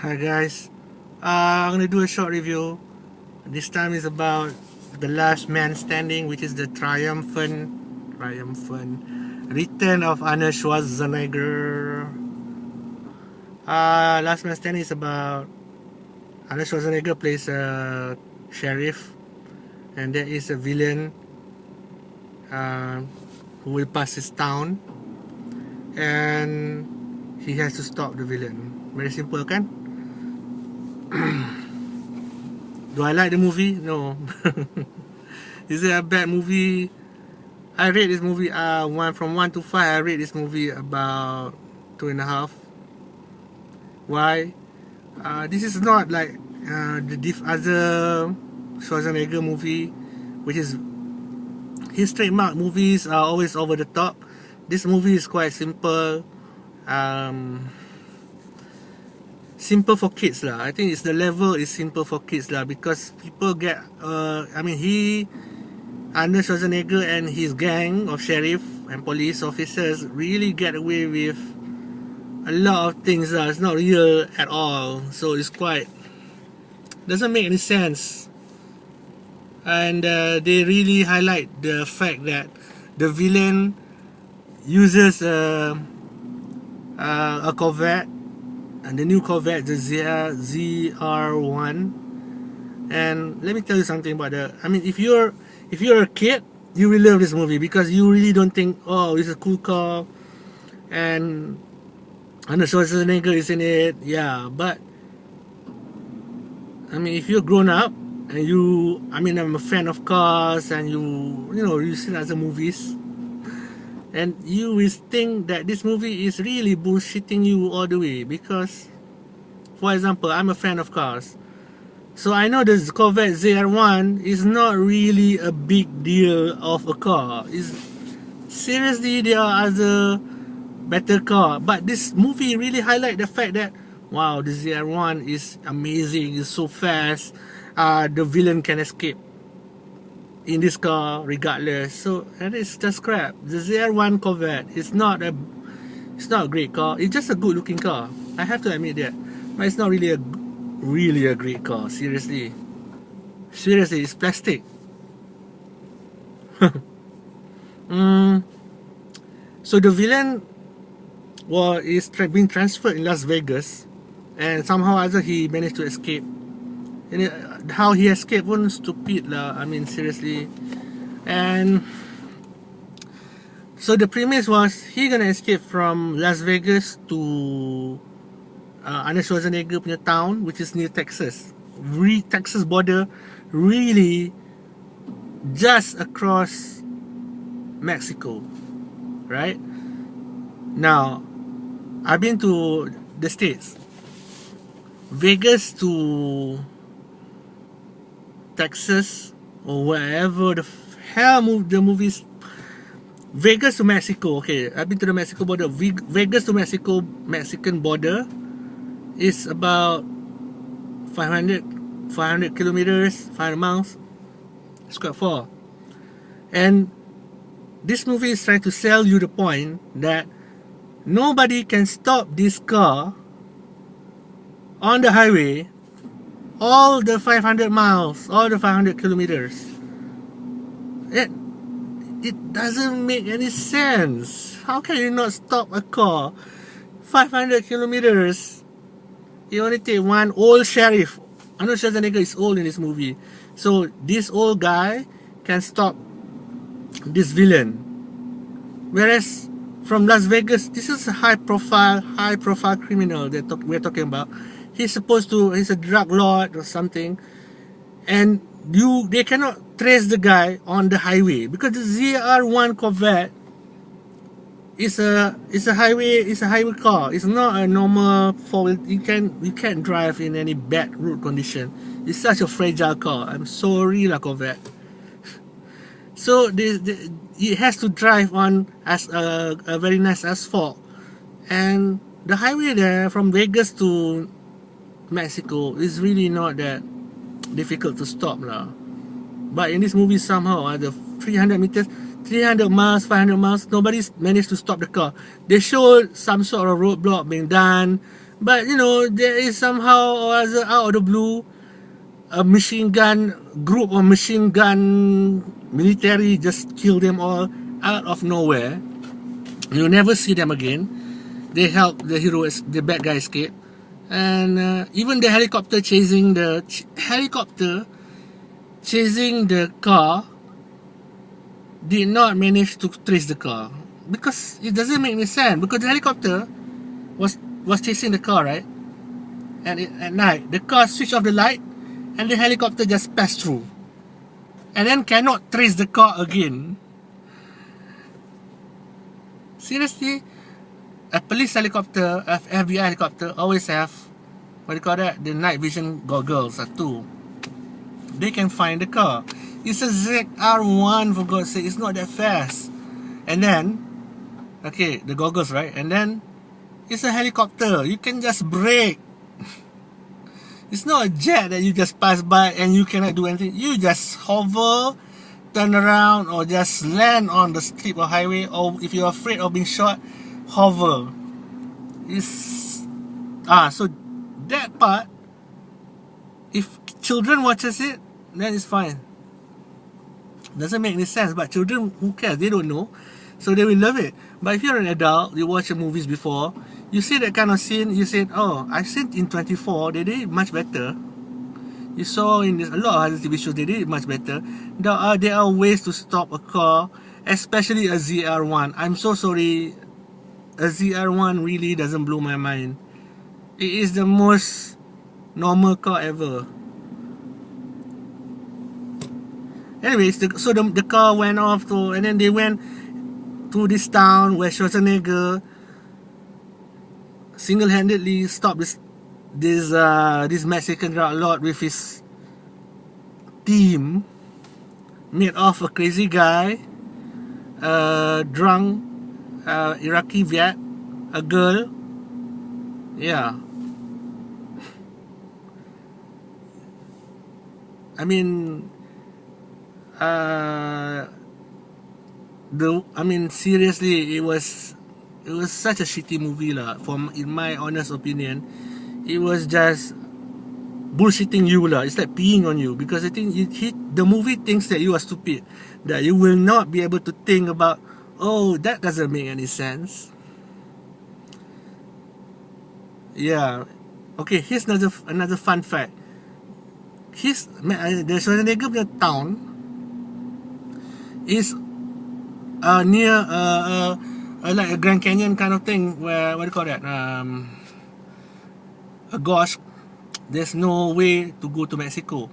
Hi guys, I'm gonna do a short review. This time is about the Last Man Standing, which is the triumphant return of Arnold Schwarzenegger. Last Man Standing is about Arnold Schwarzenegger plays a sheriff, and there is a villain uh, who will pass his town, and he has to stop the villain. Very simple, kan? Do I like the movie? No. Is it a bad movie? I rate this movie from 1 to 5. I rate this movie about 2.5. Why? This is not like the other Schwarzenegger movie, which is his trademark movies are always over the top. This movie is quite simple. Simple for kids lah. I think it's the level is simple for kids lah, because people get Arnold Schwarzenegger and his gang of sheriff and police officers really get away with a lot of things lah. It's not real at all, so it's quite doesn't make any sense. And they really highlight the fact that the villain uses a Corvette, and the new Corvette, the ZR1. And let me tell you something about if you're a kid, you will love this movie because you really don't think, oh, it's a cool car and Arnold Schwarzenegger is in it. Yeah, but if you're grown up and I'm a fan of cars, and you see other movies, and you will think that this movie is really bullshitting you all the way. Because, for example, I'm a fan of cars, so I know this Corvette ZR1 is not really a big deal of a car. Seriously, there are other better car, but this movie really highlight the fact that, wow, the ZR1 is amazing, it's so fast, the villain can escape in this car regardless. So that is just crap. The ZR1 Corvette is not a great car. It's just a good looking car, I have to admit that, but it's not really a great car. Seriously, it's plastic. So the villain is being transferred in Las Vegas, and somehow either he managed to escape. And how he escaped was stupid lah. Seriously. And so the premise was he gonna escape from Las Vegas to Arnold Schwarzenegger punya town, which is near Texas. Texas border, really just across Mexico, right? Now, I've been to the States. Vegas to Texas or wherever the hell the movies. Vegas to Mexico. Okay, I've been to the Mexico border. Vegas to Mexican border is about 500 kilometers, 500 miles. It's quite far. And this movie is trying to sell you the point that nobody can stop this car on the highway all the 500 miles, all the 500 kilometers. It doesn't make any sense. How can you not stop a car 500 kilometers? You only take one old sheriff. Arnold Schwarzenegger is old in this movie, so this old guy can stop this villain. Whereas from Las Vegas, this is a high profile criminal that we're talking about. He's a drug lord or something, and they cannot trace the guy on the highway because the ZR1 Corvette is a highway car. It's not a normal four-wheel. You can't drive in any bad road condition. It's such a fragile car. I'm sorry, la Corvette. So it has to drive on as a very nice asphalt, and the highway there from Vegas to Mexico is really not that difficult to stop lah. But in this movie, somehow the 300 meters, 300 miles, 500 miles, nobody's managed to stop the car. They showed some sort of roadblock being done, But you know, there is somehow or other out of the blue a machine gun group or machine gun military just kill them all out of nowhere. You never see them again. They help the hero, the bad guy escape, and even the helicopter chasing the car did not manage to trace the car because it doesn't make any sense. Because the helicopter was chasing the car, right? And at night, the car switched off the light, and the helicopter just passed through, and then cannot trace the car again. Seriously, a police helicopter, a FBI helicopter always have, what do you call that? The night vision goggles too. They can find the car. It's a ZR1, for God's sake. It's not that fast. And then, okay, the goggles, right? And then, it's a helicopter. You can just brake. It's not a jet that you just pass by and you cannot do anything. You just hover, turn around, or just land on the strip or highway. Or if you're afraid of being shot, hover. So that part, if children watches it, then it's fine. Doesn't make any sense, but children, who cares? They don't know, so they will love it. But if you're an adult, you watch the movies before, you see that kind of scene, you say, oh, I've seen in 24, they did it much better. You saw in a lot of other TV shows, they did it much better. There are ways to stop a car, especially a ZR1. I'm so sorry, a ZR1 really doesn't blow my mind. It is the most normal car ever. Anyways, the car went off to, and then they went to this town where Schwarzenegger single-handedly stopped this Mexican drug lord with his team, made of a crazy guy, a drunk Iraqi vet, a girl. Yeah. I mean, seriously, it was such a shitty movie lah. In my honest opinion, it was just bullshitting you lah. It's like peeing on you, because I think the movie thinks that you are stupid, that you will not be able to think about, oh, that doesn't make any sense. Yeah. Okay, here's another fun fact. The Schwarzenegger town is near like a Grand Canyon kind of thing, where, what do you call that? Gosh, there's no way to go to Mexico.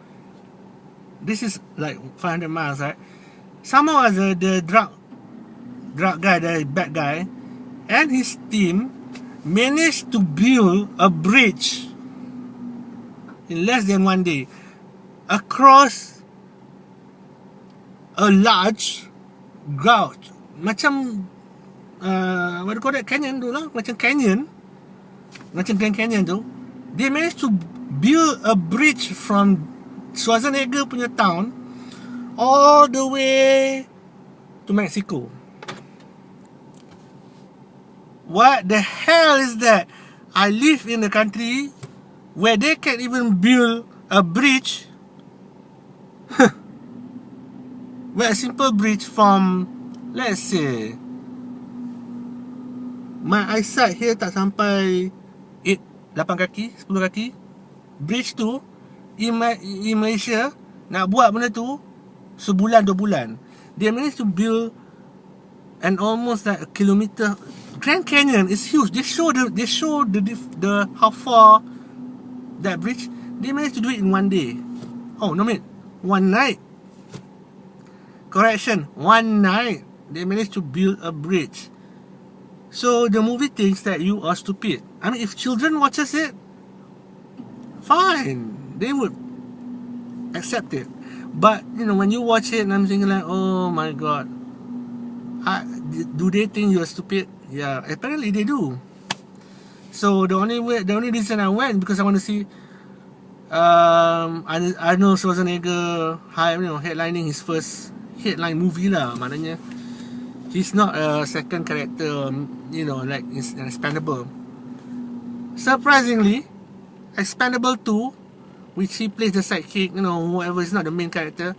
This is like 500 miles, right? Somehow the drug guy, the bad guy, and his team managed to build a bridge in less than 1 day across a large gouge, macam what do you call that, canyon tu lah, macam Grand Canyon tu. They managed to build a bridge from Schwarzenegger punya town all the way to Mexico. What the hell is that? I live in a country where they can't even build a bridge. Well, a simple bridge from, let's say, my eyesight here tak sampai 8 kaki, 10 kaki. Bridge tu in Malaysia, nak buat benda tu sebulan 2 bulan. They managed to build an almost like a kilometer. Grand Canyon is huge. They show the how far that bridge. They managed to do it in 1 day. Oh no, wait, 1 night. Correction, 1 night they managed to build a bridge. So the movie thinks that you are stupid. I mean, if children watches it, fine, they would accept it. But you know, when you watch it, and I'm thinking like, oh my god, do they think you are stupid? Yeah, apparently they do. So the only reason I went, because I want to see Arnold Schwarzenegger headlining his first headline movie lah. Maknanya he's not a second character, like it's expendable. Surprisingly, Expendable 2, which he plays the sidekick, whoever is not the main character,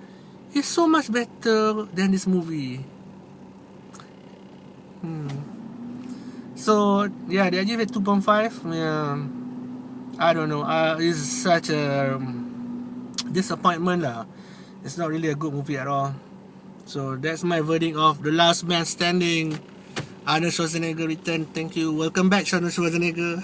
is so much better than this movie. So yeah, they give it 2.5. I don't know. It's such a disappointment lah. It's not really a good movie at all. So that's my verdict of The Last Man Standing. Arnold Schwarzenegger return. Thank you. Welcome back, Arnold Schwarzenegger.